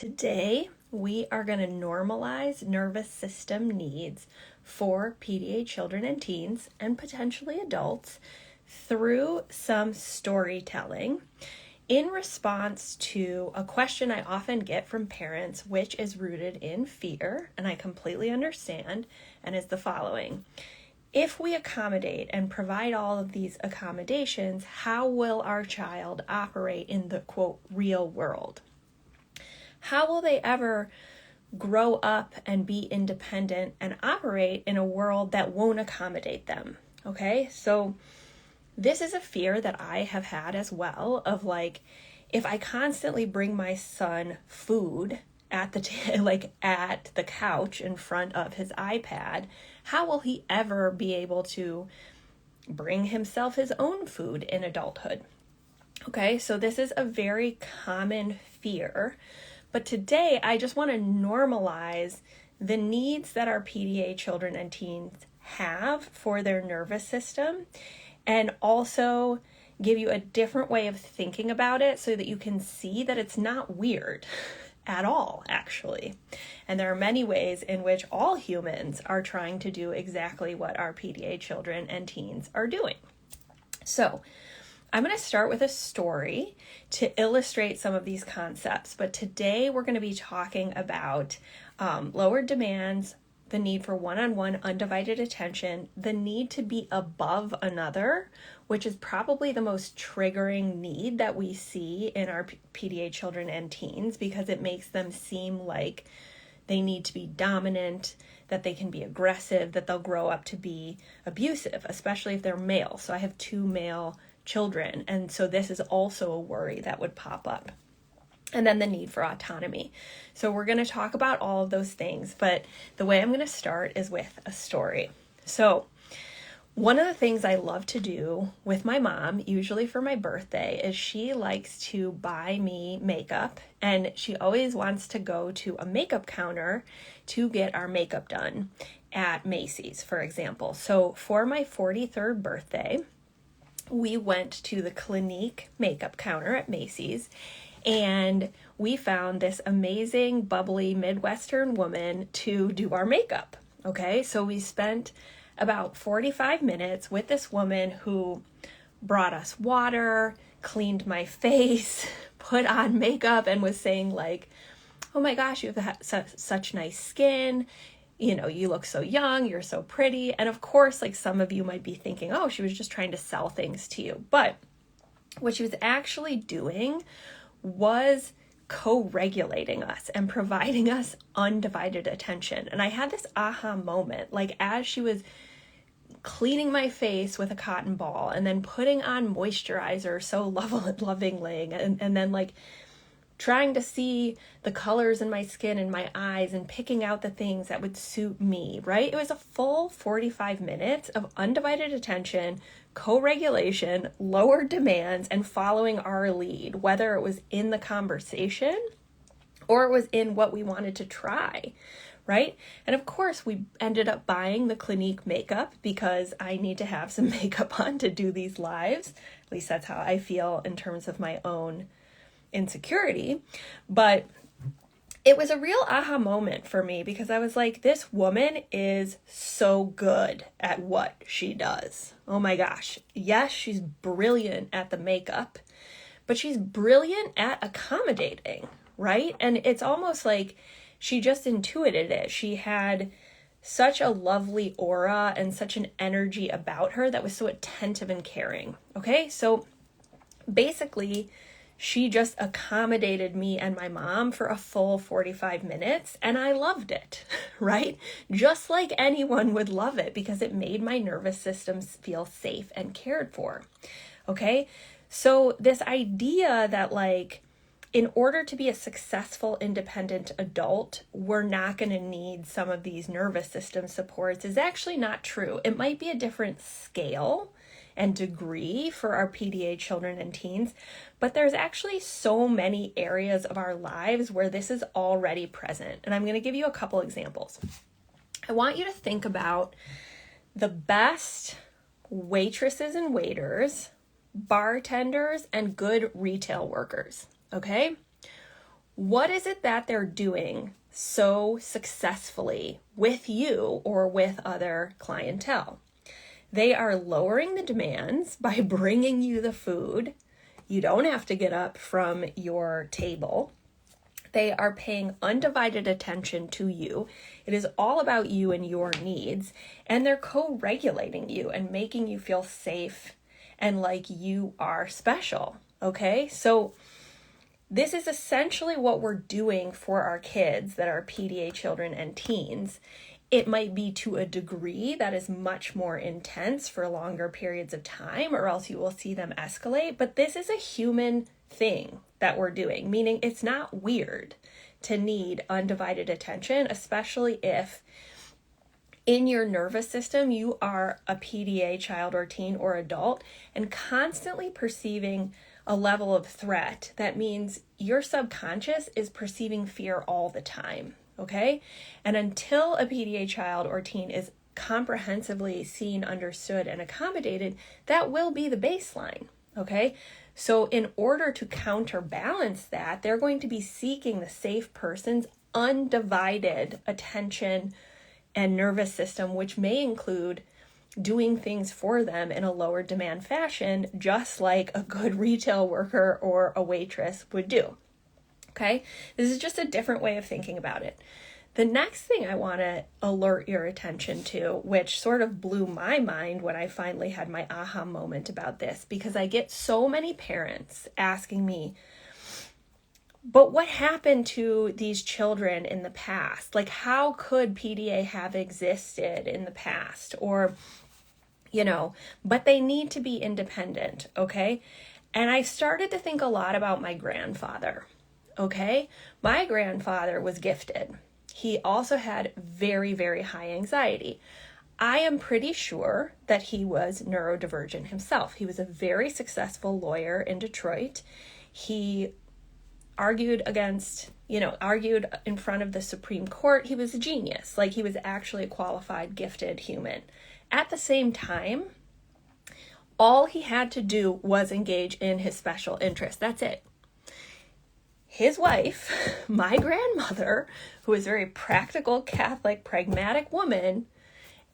Today, we are going to normalize nervous system needs for PDA children and teens and potentially adults through some storytelling in response to a question I often get from parents, which is rooted in fear, and I completely understand, and is the following. If we accommodate and provide all of these accommodations, how will our child operate in the, quote, real world? How will they ever grow up and be independent and operate in a world that won't accommodate them? Okay, so this is a fear that I have had as well of like, if I constantly bring my son food at the at the couch in front of his iPad, how will he ever be able to bring himself his own food in adulthood? Okay, so this is a very common fear. But today, I just want to normalize the needs that our PDA children and teens have for their nervous system, and also give you a different way of thinking about it so that you can see that it's not weird at all, actually. And there are many ways in which all humans are trying to do exactly what our PDA children and teens are doing. So, I'm going to start with a story to illustrate some of these concepts, but today we're going to be talking about lowered demands, the need for one-on-one undivided attention, the need to be above another, which is probably the most triggering need that we see in our PDA children and teens because it makes them seem like they need to be dominant, that they can be aggressive, that they'll grow up to be abusive, especially if they're male. So I have 2 male children, and so this is also a worry that would pop up. And then the need for autonomy. So we're going to talk about all of those things, but the way I'm going to start is with a story. So one of the things I love to do with my mom, usually for my birthday, is she likes to buy me makeup, and she always wants to go to a makeup counter to get our makeup done at Macy's, for example. So for my 43rd birthday, we went to the Clinique makeup counter at Macy's, and we found this amazing, bubbly Midwestern woman to do our makeup. Okay, so we spent about 45 minutes with this woman who brought us water, cleaned my face, put on makeup, and was saying like, oh my gosh, you have such nice skin. You know, you look so young, you're so pretty. And of course, like some of you might be thinking, oh, she was just trying to sell things to you. But what she was actually doing was co-regulating us and providing us undivided attention. And I had this aha moment, like as she was cleaning my face with a cotton ball and then putting on moisturizer so lovingly, and then like trying to see the colors in my skin and my eyes and picking out the things that would suit me, right? It was a full 45 minutes of undivided attention, co-regulation, lowered demands, and following our lead, whether it was in the conversation or it was in what we wanted to try, right? And of course, we ended up buying the Clinique makeup because I need to have some makeup on to do these lives. At least that's how I feel in terms of my own insecurity. But it was a real aha moment for me because I was like, this woman is so good at what she does. Oh my gosh. Yes, she's brilliant at the makeup, but she's brilliant at accommodating, right? And it's almost like she just intuited it. She had such a lovely aura and such an energy about her that was so attentive and caring. Okay, so basically, she just accommodated me and my mom for a full 45 minutes, and I loved it, right? Just like anyone would love it because it made my nervous system feel safe and cared for, okay? So this idea that like, in order to be a successful, independent adult, we're not going to need some of these nervous system supports is actually not true. It might be a different scale and degree for our PDA children and teens, but there's actually so many areas of our lives where this is already present. And I'm going to give you a couple examples. I want you to think about the best waitresses and waiters, bartenders, and good retail workers, okay? What is it that they're doing so successfully with you or with other clientele? They are lowering the demands by bringing you the food. You don't have to get up from your table. They are paying undivided attention to you. It is all about you and your needs. And they're co-regulating you and making you feel safe and like you are special. Okay? So this is essentially what we're doing for our kids that are PDA children and teens. It might be to a degree that is much more intense for longer periods of time, or else you will see them escalate. But this is a human thing that we're doing, meaning it's not weird to need undivided attention, especially if in your nervous system you are a PDA child or teen or adult and constantly perceiving a level of threat. That means your subconscious is perceiving fear all the time. Okay? And until a PDA child or teen is comprehensively seen, understood, and accommodated, that will be the baseline. Okay? So in order to counterbalance that, they're going to be seeking the safe person's undivided attention and nervous system, which may include doing things for them in a lower demand fashion, just like a good retail worker or a waitress would do. Okay, this is just a different way of thinking about it. The next thing I want to alert your attention to, which sort of blew my mind when I finally had my aha moment about this, because I get so many parents asking me, but what happened to these children in the past? Like, how could PDA have existed in the past? Or, but they need to be independent, okay? And I started to think a lot about my grandfather. Okay, my grandfather was gifted. He also had very, very high anxiety. I am pretty sure that he was neurodivergent himself. He was a very successful lawyer in Detroit. He argued in front of the Supreme Court. He was a genius. Like, he was actually a qualified, gifted human. At the same time, all he had to do was engage in his special interest. That's it. His wife, my grandmother, who was a very practical, Catholic, pragmatic woman,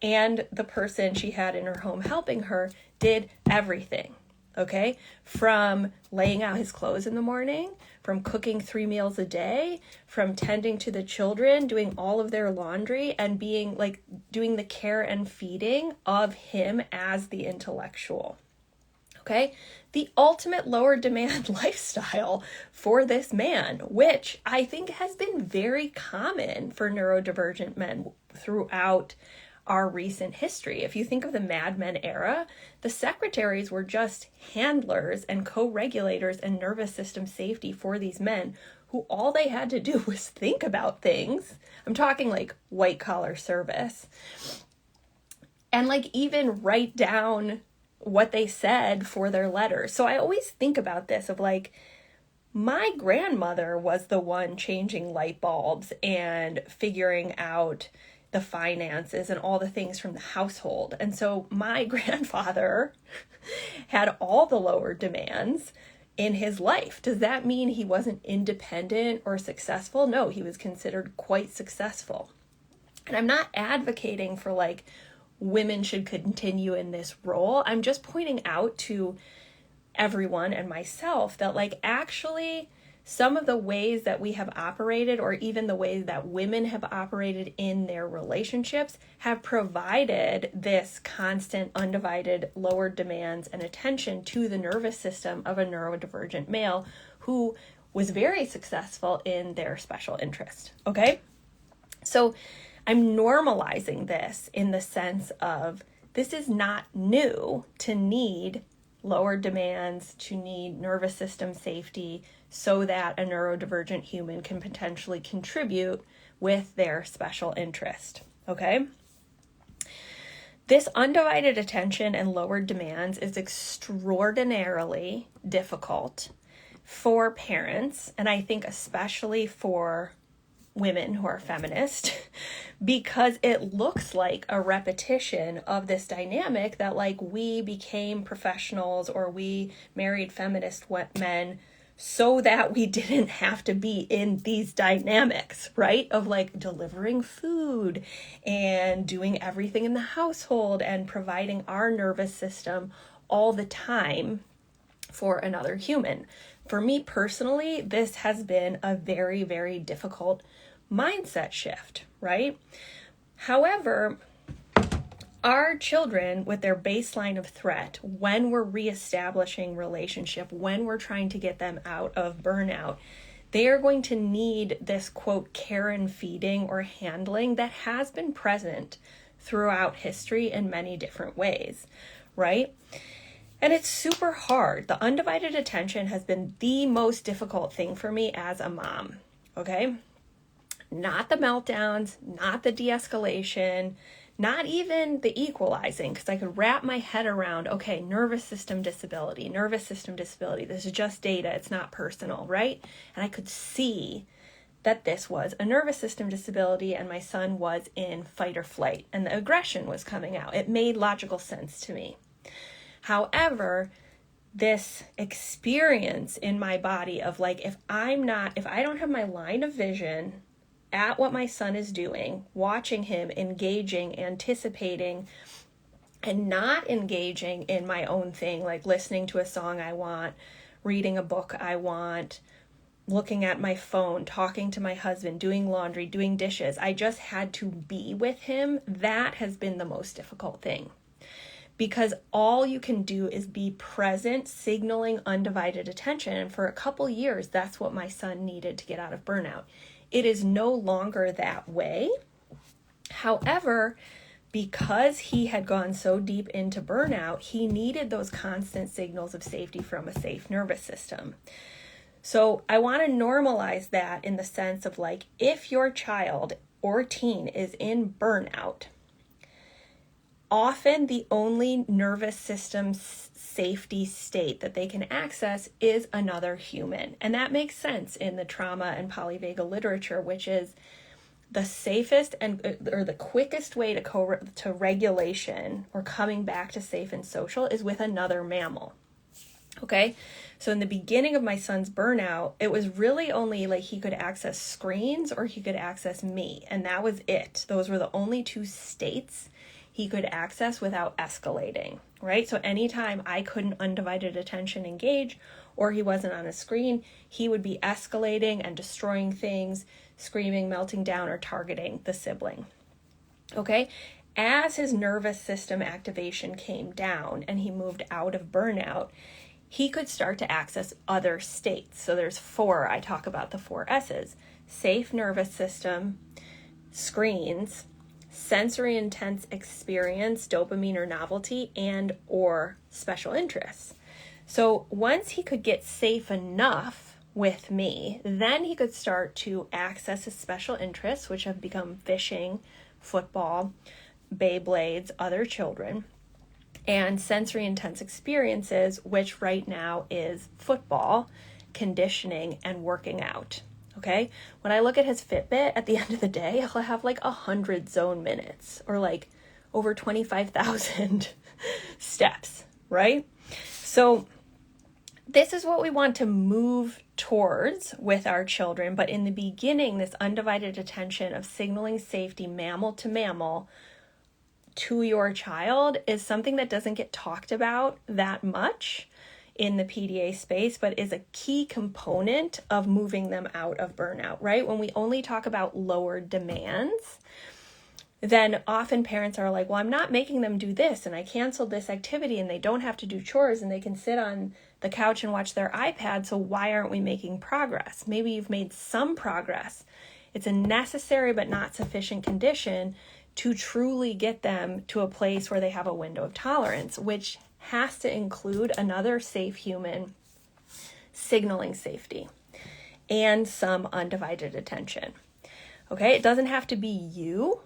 and the person she had in her home helping her, did everything, okay? From laying out his clothes in the morning, from cooking 3 meals a day, from tending to the children, doing all of their laundry, and being doing the care and feeding of him as the intellectual. Okay, the ultimate lower demand lifestyle for this man, which I think has been very common for neurodivergent men throughout our recent history. If you think of the Mad Men era, the secretaries were just handlers and co-regulators and nervous system safety for these men who all they had to do was think about things. I'm talking like white collar service. And even write down what they said for their letters. So I always think about this of my grandmother was the one changing light bulbs and figuring out the finances and all the things from the household. And so my grandfather had all the lower demands in his life. Does that mean he wasn't independent or successful? No, he was considered quite successful. And I'm not advocating for women should continue in this role. I'm just pointing out to everyone and myself that actually some of the ways that we have operated, or even the ways that women have operated in their relationships, have provided this constant, undivided, lower demands and attention to the nervous system of a neurodivergent male who was very successful in their special interest. Okay? So I'm normalizing this in the sense of this is not new to need lower demands, to need nervous system safety so that a neurodivergent human can potentially contribute with their special interest. Okay? This undivided attention and lowered demands is extraordinarily difficult for parents, and I think especially for women who are feminist, because it looks like a repetition of this dynamic that we became professionals or we married feminist men so that we didn't have to be in these dynamics, right? Of like delivering food and doing everything in the household and providing our nervous system all the time for another human. For me personally, this has been a very, very difficult mindset shift, right? However, our children, with their baseline of threat, when we're reestablishing relationship, when we're trying to get them out of burnout, they are going to need this, quote, care and feeding or handling that has been present throughout history in many different ways, right? And it's super hard. The undivided attention has been the most difficult thing for me as a mom, okay? Not the meltdowns, not the de-escalation, not even the equalizing, because I could wrap my head around, okay, nervous system disability. This is just data. It's not personal, right? And I could see that this was a nervous system disability and my son was in fight or flight and the aggression was coming out. It made logical sense to me. However, this experience in my body of like, if I don't have my line of vision at what my son is doing, watching him, engaging, anticipating, and not engaging in my own thing, like listening to a song I want, reading a book I want, looking at my phone, talking to my husband, doing laundry, doing dishes. I just had to be with him. That has been the most difficult thing. Because all you can do is be present, signaling undivided attention. And for a couple years, that's what my son needed to get out of burnout. It is no longer that way. However, because he had gone so deep into burnout, he needed those constant signals of safety from a safe nervous system. So I want to normalize that in the sense of like, if your child or teen is in burnout, often the only nervous system safety state that they can access is another human. And that makes sense in the trauma and polyvagal literature, which is the safest or the quickest way to regulation or coming back to safe and social is with another mammal. Okay, so in the beginning of my son's burnout, it was really only like he could access screens or he could access me, and that was it. Those were the only two states he could access without escalating, right? So anytime I couldn't undivided attention engage or he wasn't on a screen, he would be escalating and destroying things, screaming, melting down, or targeting the sibling, okay? As his nervous system activation came down and he moved out of burnout, he could start to access other states. So there's 4, I talk about the 4 S's: safe nervous system, screens, sensory intense experience, dopamine or novelty, and or special interests. So once he could get safe enough with me, then he could start to access his special interests, which have become fishing, football, Beyblades, other children, and sensory intense experiences, which right now is football, conditioning, and working out. Okay, when I look at his Fitbit at the end of the day, he'll have like 100 zone minutes or like over 25,000 steps, right? So this is what we want to move towards with our children. But in the beginning, this undivided attention of signaling safety mammal to mammal to your child is something that doesn't get talked about that much in the PDA space, but is a key component of moving them out of burnout, right? When we only talk about lower demands, then often parents are like, well, I'm not making them do this, and I canceled this activity, and they don't have to do chores, and they can sit on the couch and watch their iPad, so why aren't we making progress? Maybe you've made some progress. It's a necessary but not sufficient condition to truly get them to a place where they have a window of tolerance, which has to include another safe human signaling safety and some undivided attention. Okay, it doesn't have to be you,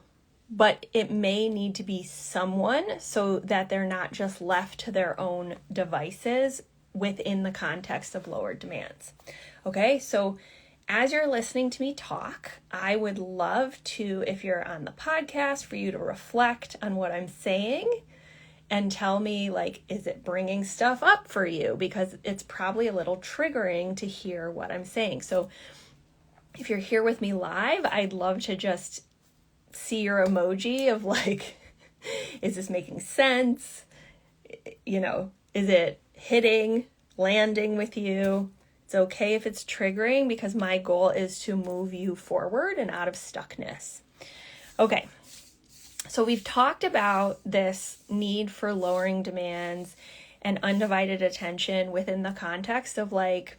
but it may need to be someone so that they're not just left to their own devices within the context of lower demands. Okay, so as you're listening to me talk, I would love to, if you're on the podcast, for you to reflect on what I'm saying and tell me, like, is it bringing stuff up for you? Because it's probably a little triggering to hear what I'm saying. So if you're here with me live, I'd love to just see your emoji of like, is this making sense? You know, is it hitting, landing with you? It's okay if it's triggering, because my goal is to move you forward and out of stuckness. Okay, so we've talked about this need for lowering demands and undivided attention within the context of like,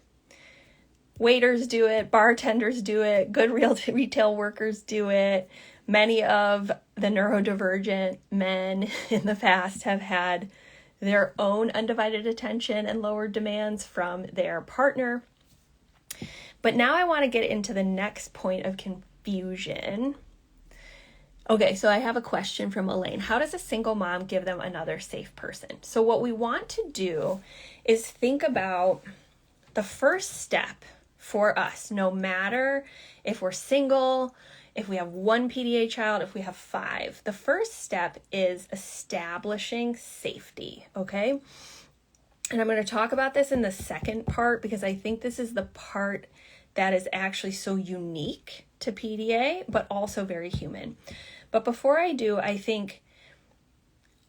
waiters do it, bartenders do it, good retail workers do it. Many of the neurodivergent men in the past have had their own undivided attention and lowered demands from their partner. But now I want to get into the next point of confusion. Okay, so I have a question from Elaine. How does a single mom give them another safe person? So what we want to do is think about the first step for us, no matter if we're single, if we have one PDA child, if we have 5. The first step is establishing safety, okay? And I'm going to talk about this in the second part, because I think this is the part that is actually so unique to PDA, but also very human. But before I do, I think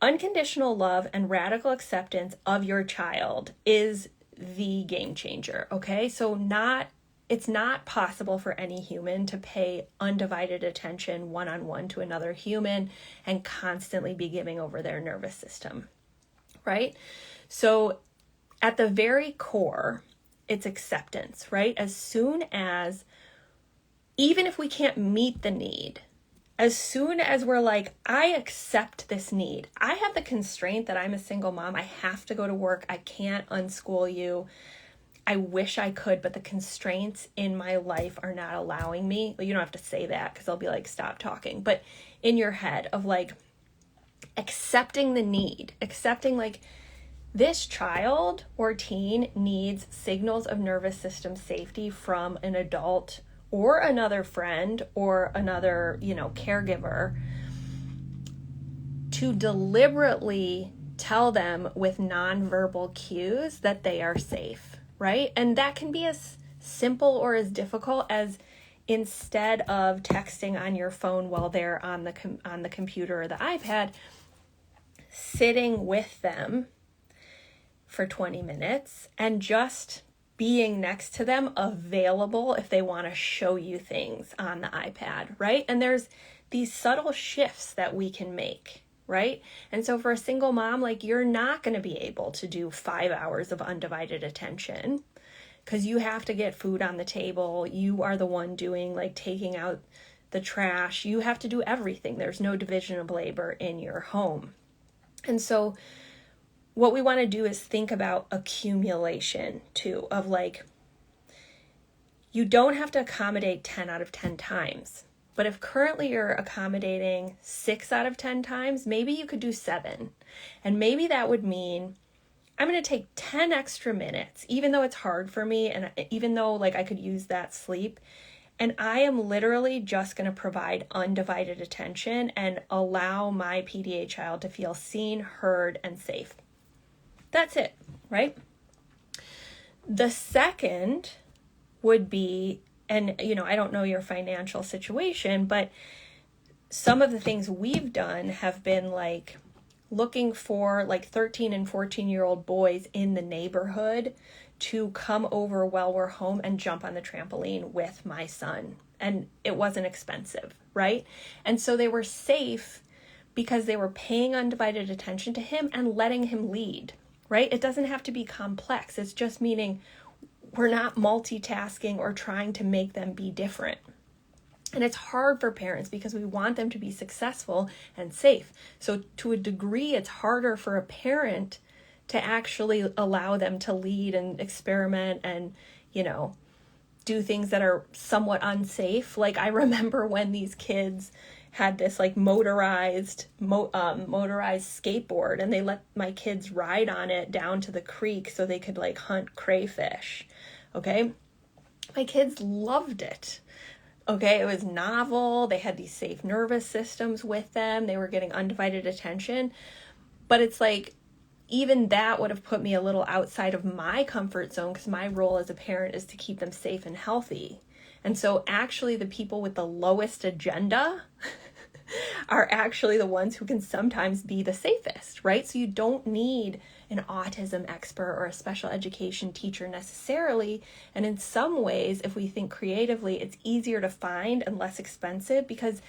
unconditional love and radical acceptance of your child is the game changer, okay? So it's not possible for any human to pay undivided attention one-on-one to another human and constantly be giving over their nervous system, right? So at the very core, it's acceptance, right? As soon as, even if we can't meet the need, as soon as we're like, I accept this need. I have the constraint that I'm a single mom. I have to go to work. I can't unschool you. I wish I could, but the constraints in my life are not allowing me. Well, you don't have to say that, because I'll be like, stop talking. But in your head of like accepting the need, accepting like this child or teen needs signals of nervous system safety from an adult or another friend or another, caregiver, to deliberately tell them with nonverbal cues that they are safe, right? And that can be as simple or as difficult as, instead of texting on your phone while they're on the computer or the iPad, sitting with them for 20 minutes and just being next to them, available if they want to show you things on the iPad, right? And there's these subtle shifts that we can make, right? And so for a single mom, like, you're not going to be able to do 5 hours of undivided attention, because you have to get food on the table. You are the one doing, like, taking out the trash. You have to do everything. There's no division of labor in your home. And so what we want to do is think about accumulation too, of like, you don't have to accommodate 10 out of 10 times. But if currently you're accommodating 6 out of 10 times, maybe you could do 7. And maybe that would mean I'm going to take 10 extra minutes, even though it's hard for me, and even though like I could use that sleep, and I am literally just going to provide undivided attention and allow my PDA child to feel seen, heard, and safe. That's it, right? The second would be, and I don't know your financial situation, but some of the things we've done have been like looking for like 13 and 14-year-old boys in the neighborhood to come over while we're home and jump on the trampoline with my son. And it wasn't expensive, right? And so they were safe because they were paying undivided attention to him and letting him lead, right? It doesn't have to be complex. It's just meaning we're not multitasking or trying to make them be different. And it's hard for parents because we want them to be successful and safe. So to a degree, it's harder for a parent to actually allow them to lead and experiment and, do things that are somewhat unsafe. Like, I remember when these kids had this like motorized skateboard, and they let my kids ride on it down to the creek so they could like hunt crayfish. Okay. My kids loved it. Okay. It was novel. They had these safe nervous systems with them. They were getting undivided attention. But it's like, even that would have put me a little outside of my comfort zone, because my role as a parent is to keep them safe and healthy. And so actually the people with the lowest agenda are actually the ones who can sometimes be the safest, right? So you don't need an autism expert or a special education teacher necessarily. And in some ways, if we think creatively, it's easier to find and less expensive, because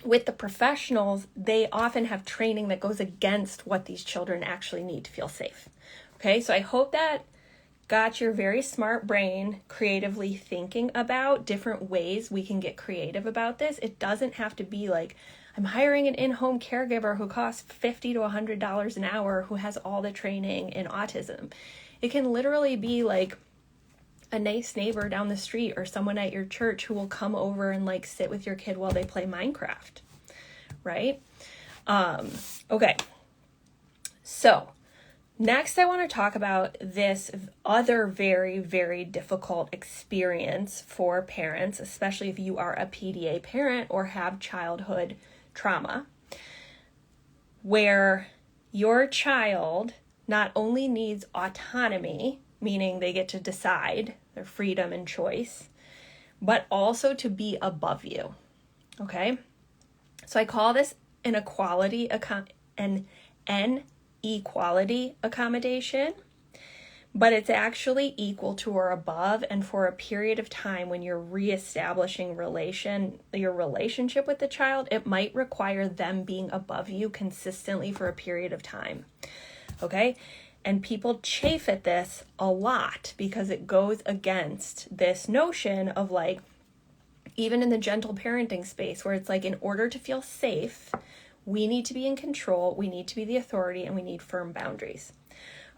with the professionals, they often have training that goes against what these children actually need to feel safe. Okay, so I hope that got your very smart brain creatively thinking about different ways we can get creative about this. It doesn't have to be like, I'm hiring an in-home caregiver who costs $50 to $100 an hour who has all the training in autism. It can literally be like a nice neighbor down the street or someone at your church who will come over and like sit with your kid while they play Minecraft, right? Okay. So next, I want to talk about this other very, very difficult experience for parents, especially if you are a PDA parent or have childhood trauma, where your child not only needs autonomy, meaning they get to decide their freedom and choice, but also to be above you. Okay? So I call this an equality accommodation, but it's actually equal to or above, and for a period of time when you're reestablishing your relationship with the child, it might require them being above you consistently for a period of time. Okay? And people chafe at this a lot because it goes against this notion of like, even in the gentle parenting space, where it's like, in order to feel safe, we need to be in control, we need to be the authority, and we need firm boundaries.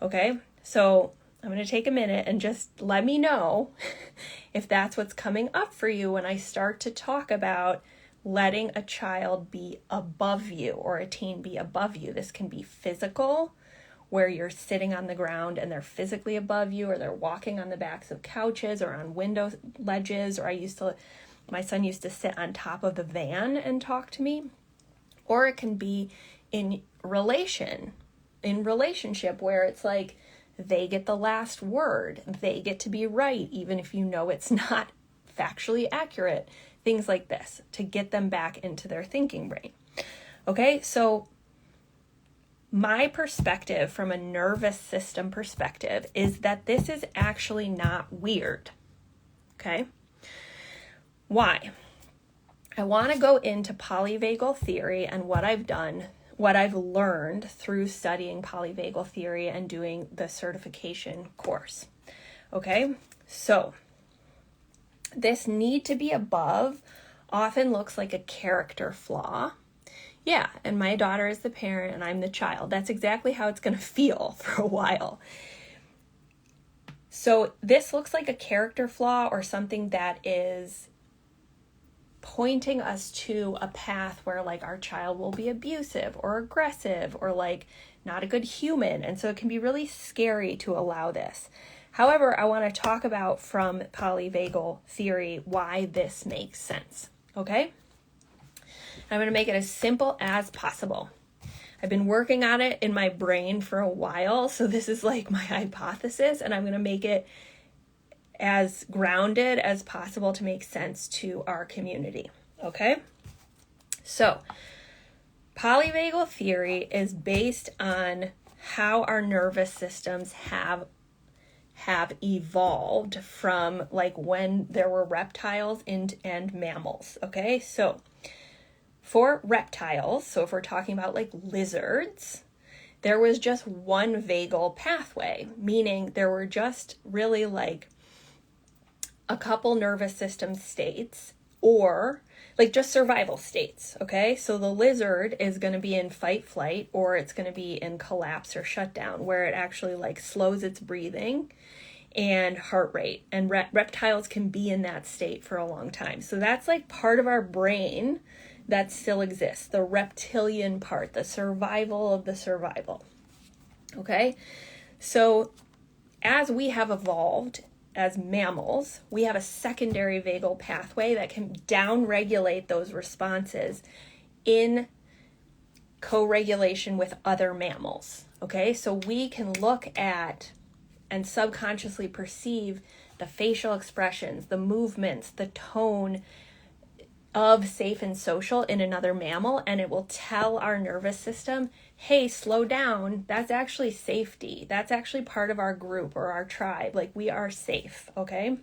Okay? So I'm going to take a minute and just let me know if that's what's coming up for you when I start to talk about letting a child be above you or a teen be above you. This can be physical, where you're sitting on the ground and they're physically above you, or they're walking on the backs of couches or on window ledges, or my son used to sit on top of the van and talk to me. Or it can be in relationship, where it's like they get the last word, they get to be right, even if you know it's not factually accurate, things like this, to get them back into their thinking brain. Okay, so my perspective from a nervous system perspective is that this is actually not weird. Okay? Why? I want to go into polyvagal theory and what I've learned through studying polyvagal theory and doing the certification course. Okay? So, this need to be above often looks like a character flaw. Yeah, and my daughter is the parent and I'm the child. That's exactly how it's going to feel for a while. So this looks like a character flaw or something that is pointing us to a path where like our child will be abusive or aggressive or like not a good human. And so it can be really scary to allow this. However, I want to talk about from polyvagal theory why this makes sense. Okay? I'm going to make it as simple as possible. I've been working on it in my brain for a while, so this is like my hypothesis, and I'm going to make it as grounded as possible to make sense to our community. Okay? So, polyvagal theory is based on how our nervous systems have evolved from like when there were reptiles and mammals. Okay? So, for reptiles, so if we're talking about like lizards, there was just one vagal pathway, meaning there were just really like a couple nervous system states, or like just survival states, okay? So the lizard is going to be in fight, flight, or it's going to be in collapse or shutdown, where it actually like slows its breathing and heart rate. And reptiles can be in that state for a long time. So that's like part of our brain that still exists, the reptilian part, the survival of the survival. Okay? So as we have evolved as mammals, we have a secondary vagal pathway that can downregulate those responses in co-regulation with other mammals. Okay, so we can look at and subconsciously perceive the facial expressions, the movements, the tone of safe and social in another mammal, and it will tell our nervous system, hey, slow down, that's actually safety. That's actually part of our group or our tribe. Like, we are safe, okay?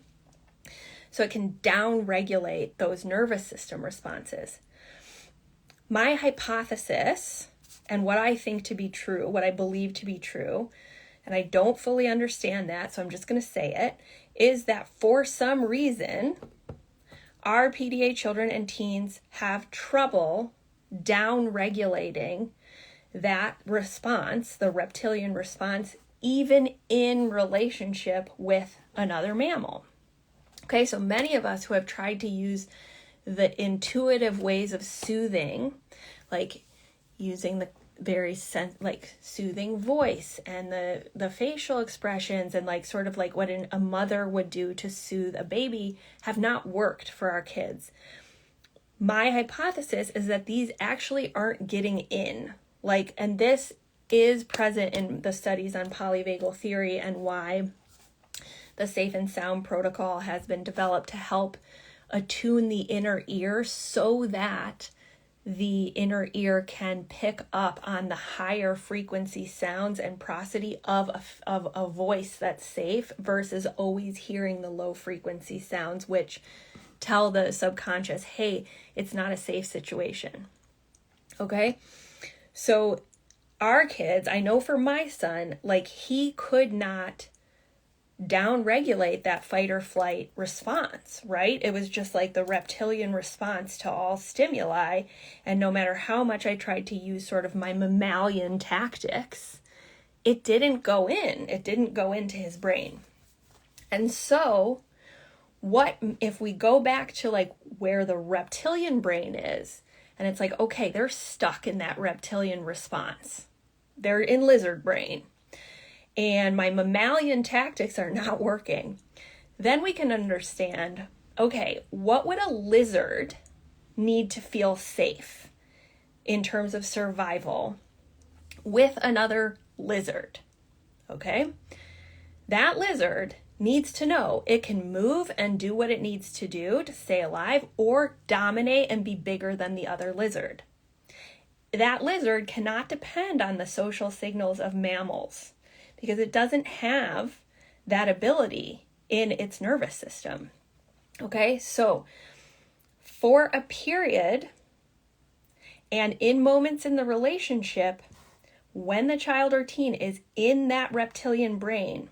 So it can down-regulate those nervous system responses. My hypothesis, and what I think to be true, what I believe to be true, and I don't fully understand that, so I'm just going to say it, is that for some reason, our PDA children and teens have trouble down-regulating that response, the reptilian response, even in relationship with another mammal. Okay, so many of us who have tried to use the intuitive ways of soothing, like using the very soothing voice and the facial expressions and like sort of like what a mother would do to soothe a baby, have not worked for our kids. My hypothesis is that these actually aren't getting in. And this is present in the studies on polyvagal theory and why the Safe and Sound protocol has been developed to help attune the inner ear so that the inner ear can pick up on the higher frequency sounds and prosody of a voice that's safe versus always hearing the low frequency sounds, which tell the subconscious, hey, it's not a safe situation. Okay? So our kids, I know for my son, he could not down-regulate that fight or flight response, right? It was just like the reptilian response to all stimuli. And no matter how much I tried to use sort of my mammalian tactics, it didn't go in. It didn't go into his brain. And so what if we go back to where the reptilian brain is, and it's okay, they're stuck in that reptilian response. They're in lizard brain. And my mammalian tactics are not working. Then we can understand, okay, what would a lizard need to feel safe in terms of survival with another lizard? Okay? That lizard needs to know it can move and do what it needs to do to stay alive or dominate and be bigger than the other lizard. That lizard cannot depend on the social signals of mammals, because it doesn't have that ability in its nervous system. Okay, so for a period and in moments in the relationship, when the child or teen is in that reptilian brain,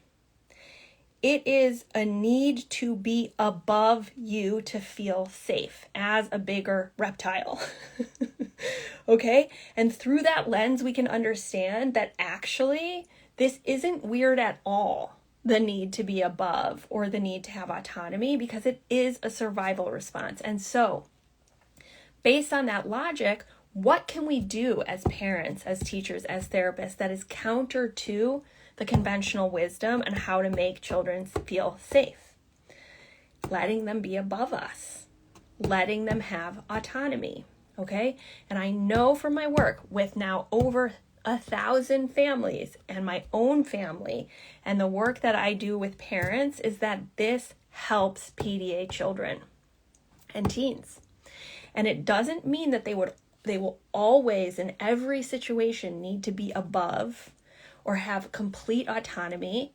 it is a need to be above you to feel safe as a bigger reptile. Okay, and through that lens, we can understand that actually, this isn't weird at all, the need to be above or the need to have autonomy, because it is a survival response. And so, based on that logic, what can we do as parents, as teachers, as therapists that is counter to the conventional wisdom on how to make children feel safe? Letting them be above us, letting them have autonomy, okay? And I know from my work with now over 1,000 families and my own family and the work that I do with parents is that this helps PDA children and teens. And it doesn't mean that they will always in every situation need to be above or have complete autonomy,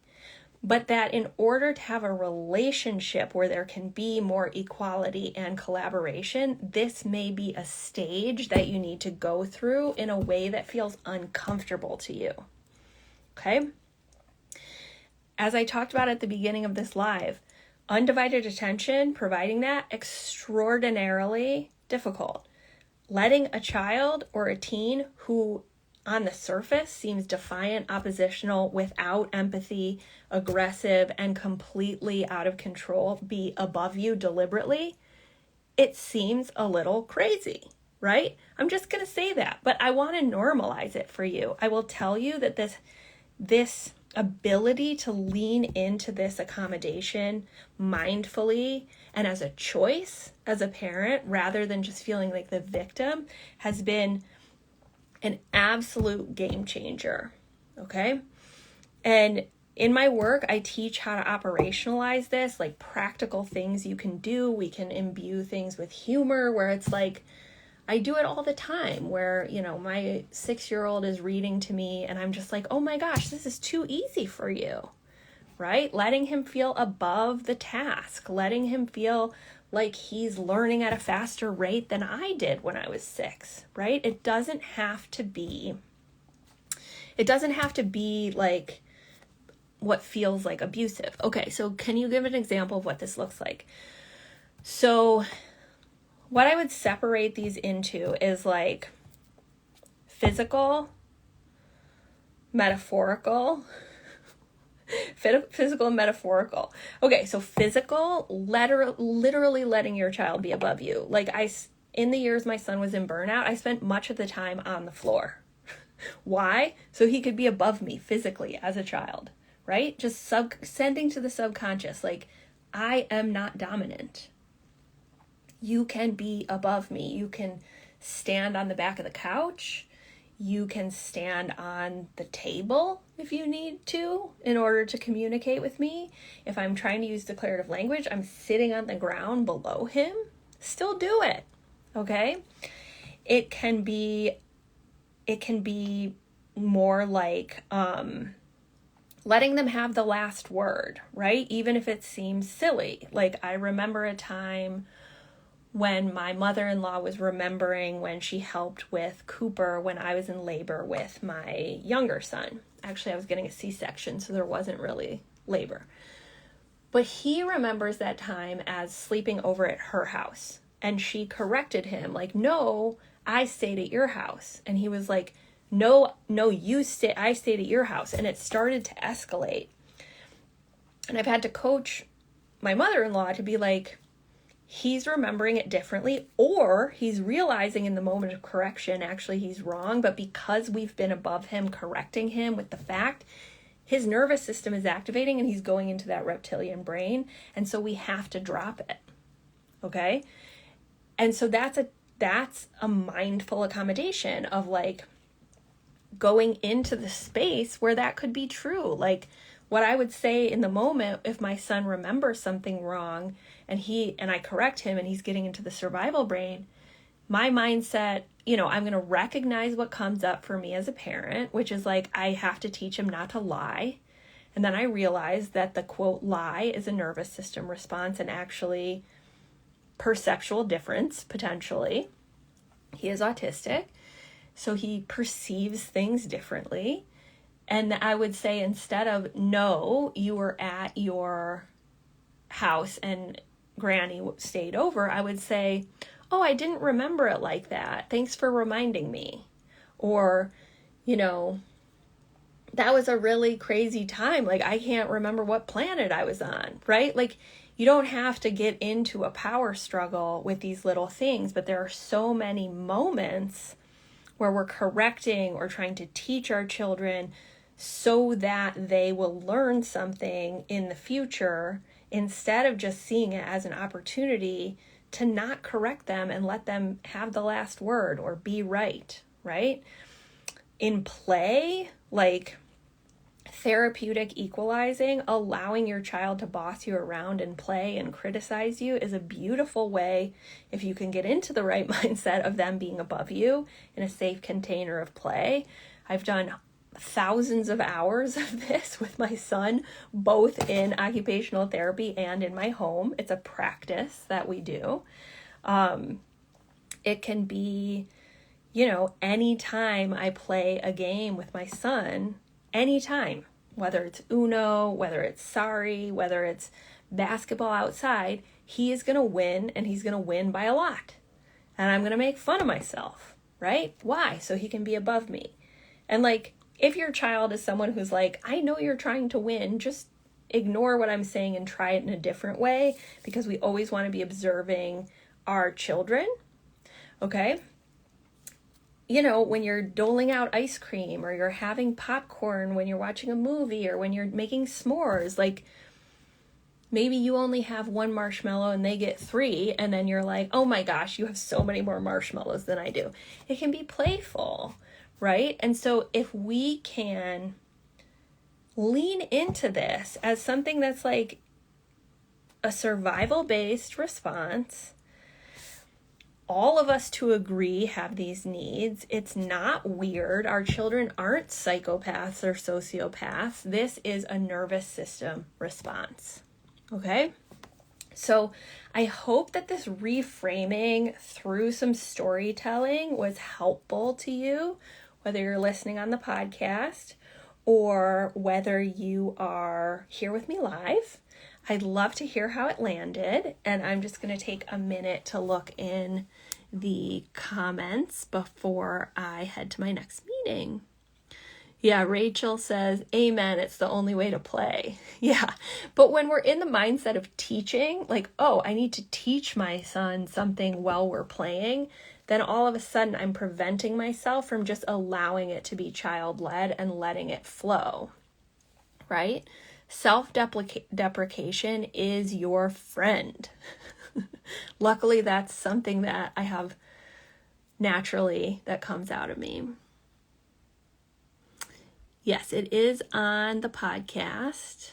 but that in order to have a relationship where there can be more equality and collaboration, this may be a stage that you need to go through in a way that feels uncomfortable to you. Okay? As I talked about at the beginning of this live, undivided attention, providing that, extraordinarily difficult. Letting a child or a teen who on the surface seems defiant, oppositional, without empathy, aggressive, and completely out of control be above you deliberately, it seems a little crazy, right? I'm just going to say that, but I want to normalize it for you. I will tell you that this ability to lean into this accommodation mindfully and as a choice as a parent, rather than just feeling like the victim, has been an absolute game changer. Okay. And in my work, I teach how to operationalize this, like practical things you can do. We can imbue things with humor, where it's like, I do it all the time where, my 6-year-old is reading to me and I'm just like, oh my gosh, this is too easy for you, right? Letting him feel above the task, letting him feel like he's learning at a faster rate than I did when I was 6, right? It doesn't have to be like what feels like abusive. Okay, so can you give an example of what this looks like? So what I would separate these into is like physical, metaphorical, physical and metaphorical. Okay, so physical, literally letting your child be above you. Like in the years my son was in burnout, I spent much of the time on the floor. Why? So he could be above me physically as a child, right? Just sending to the subconscious, like, I am not dominant. You can be above me. You can stand on the back of the couch. You can stand on the table if you need to in order to communicate with me. If I'm trying to use declarative language, I'm sitting on the ground below him. Still do it, okay? It can be more like letting them have the last word, right? Even if it seems silly. Like, I remember a time when my mother-in-law was remembering when she helped with Cooper when I was in labor with my younger son. Actually, I was getting a C-section, so there wasn't really labor. But he remembers that time as sleeping over at her house. And she corrected him, like, no, I stayed at your house. And he was like, no, I stayed at your house. And it started to escalate. And I've had to coach my mother-in-law to be like, he's remembering it differently, or he's realizing in the moment of correction, actually he's wrong, but because we've been above him correcting him with the fact, his nervous system is activating and he's going into that reptilian brain. And so we have to drop it. Okay. And so that's a mindful accommodation of like going into the space where that could be true. Like, what I would say in the moment, if my son remembers something wrong and I correct him and he's getting into the survival brain, my mindset, I'm going to recognize what comes up for me as a parent, which is like, I have to teach him not to lie. And then I realize that the quote lie is a nervous system response and actually perceptual difference, potentially. He is autistic, so he perceives things differently. And I would say, instead of, no, you were at your house and Granny stayed over, I would say, oh, I didn't remember it like that. Thanks for reminding me. Or, that was a really crazy time. Like, I can't remember what planet I was on, right? Like, you don't have to get into a power struggle with these little things, but there are so many moments where we're correcting or trying to teach our children so that they will learn something in the future, instead of just seeing it as an opportunity to not correct them and let them have the last word or be right? In play, like therapeutic equalizing, allowing your child to boss you around and play and criticize you is a beautiful way, if you can get into the right mindset of them being above you in a safe container of play. I've done thousands of hours of this with my son, both in occupational therapy and in my home. It's a practice that we do. It can be, anytime I play a game with my son, anytime, whether it's Uno, whether it's Sorry, whether it's basketball outside, he is going to win, and he's going to win by a lot. And I'm going to make fun of myself, right? Why? So he can be above me. And like, if your child is someone who's like, I know you're trying to win, just ignore what I'm saying and try it in a different way, because we always want to be observing our children, okay? When you're doling out ice cream, or you're having popcorn when you're watching a movie, or when you're making s'mores, like, maybe you only have one marshmallow and they get 3, and then you're like, oh my gosh, you have so many more marshmallows than I do. It can be playful, right? And so if we can lean into this as something that's like a survival-based response, all of us to agree have these needs. It's not weird. Our children aren't psychopaths or sociopaths. This is a nervous system response. Okay? So I hope that this reframing through some storytelling was helpful to you, whether you're listening on the podcast or whether you are here with me live. I'd love to hear how it landed, and I'm just going to take a minute to look in the comments before I head to my next meeting. Yeah, Rachel says, amen, it's the only way to play. Yeah, but when we're in the mindset of teaching, like, oh, I need to teach my son something while we're playing, then all of a sudden I'm preventing myself from just allowing it to be child-led and letting it flow, right? Self-deprecation is your friend. Luckily, that's something that I have naturally that comes out of me. Yes, it is on the podcast.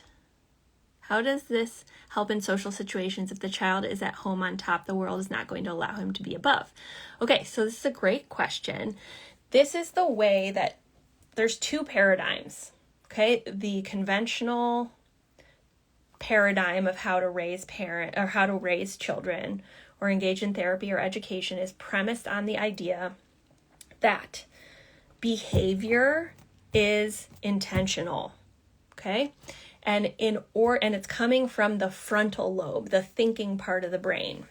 How does this help in social situations if the child is at home on top? The world is not going to allow him to be above. Okay, so this is a great question. This is the way that there's two paradigms. Okay, the conventional paradigm of how to raise children or engage in therapy or education is premised on the idea that behavior is intentional. Okay? And it's coming from the frontal lobe, the thinking part of the brain.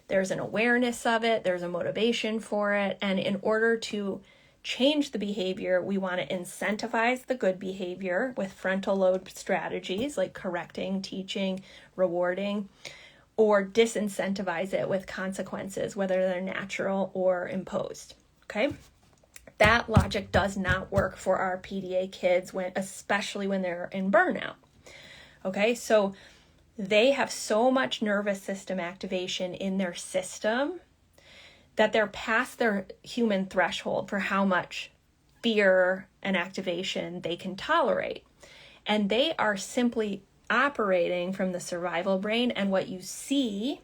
There's an awareness of it, there's a motivation for it, and in order to change the behavior, we want to incentivize the good behavior with frontal lobe strategies like correcting, teaching, rewarding, or disincentivize it with consequences, whether they're natural or imposed. Okay? That logic does not work for our PDA kids, especially when they're in burnout. Okay, so they have so much nervous system activation in their system that they're past their human threshold for how much fear and activation they can tolerate. And they are simply operating from the survival brain, and what you see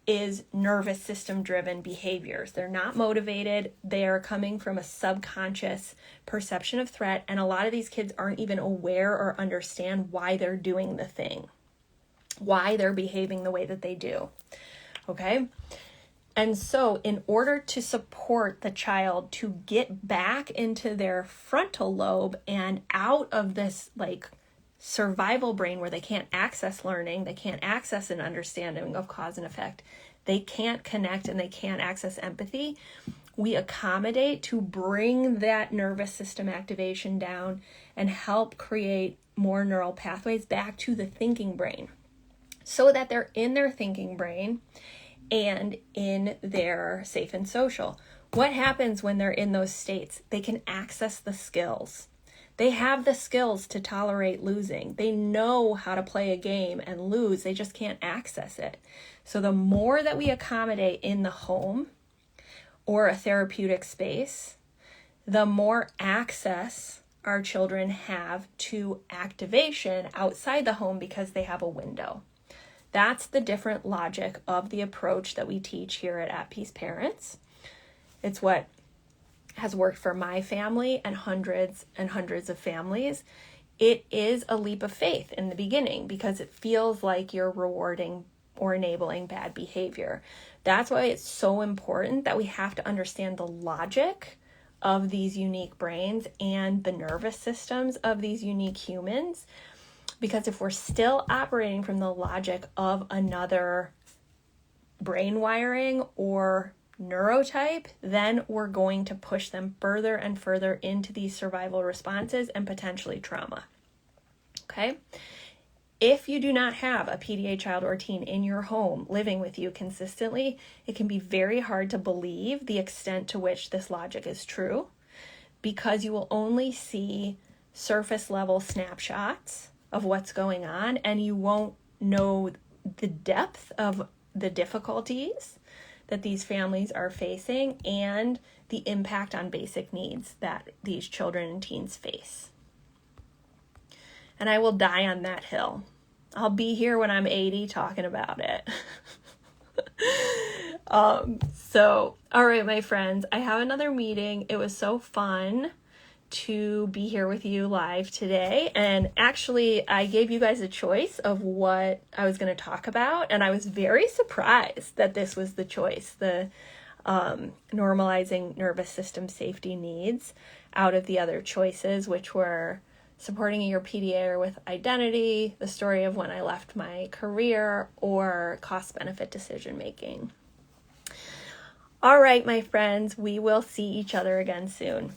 is nervous system driven behaviors. They're not motivated. They are coming from a subconscious perception of threat, and a lot of these kids aren't even aware or understand why they're doing the thing, why they're behaving the way that they do. Okay? And so in order to support the child to get back into their frontal lobe and out of this like survival brain where they can't access learning, they can't access an understanding of cause and effect, they can't connect and they can't access empathy, we accommodate to bring that nervous system activation down and help create more neural pathways back to the thinking brain so that they're in their thinking brain and in their safe and social. What happens when they're in those states? They can access the skills. They have the skills to tolerate losing. They know how to play a game and lose. They just can't access it. So the more that we accommodate in the home or a therapeutic space, the more access our children have to activation outside the home because they have a window. That's the different logic of the approach that we teach here at Peace Parents. It's what has worked for my family and hundreds of families. It is a leap of faith in the beginning because it feels like you're rewarding or enabling bad behavior. That's why it's so important that we have to understand the logic of these unique brains and the nervous systems of these unique humans. Because if we're still operating from the logic of another brain wiring or neurotype, then we're going to push them further and further into these survival responses and potentially trauma. Okay? If you do not have a PDA child or teen in your home living with you consistently, it can be very hard to believe the extent to which this logic is true because you will only see surface level snapshots of what's going on, and you won't know the depth of the difficulties that these families are facing and the impact on basic needs that these children and teens face. And I will die on that hill. I'll be here when I'm 80 talking about it. All right, my friends, I have another meeting. It was so fun to be here with you live today. And actually, I gave you guys a choice of what I was going to talk about. And I was very surprised that this was the choice, the normalizing nervous system safety needs, out of the other choices, which were supporting your PDA with identity, the story of when I left my career, or cost-benefit decision-making. All right, my friends, we will see each other again soon.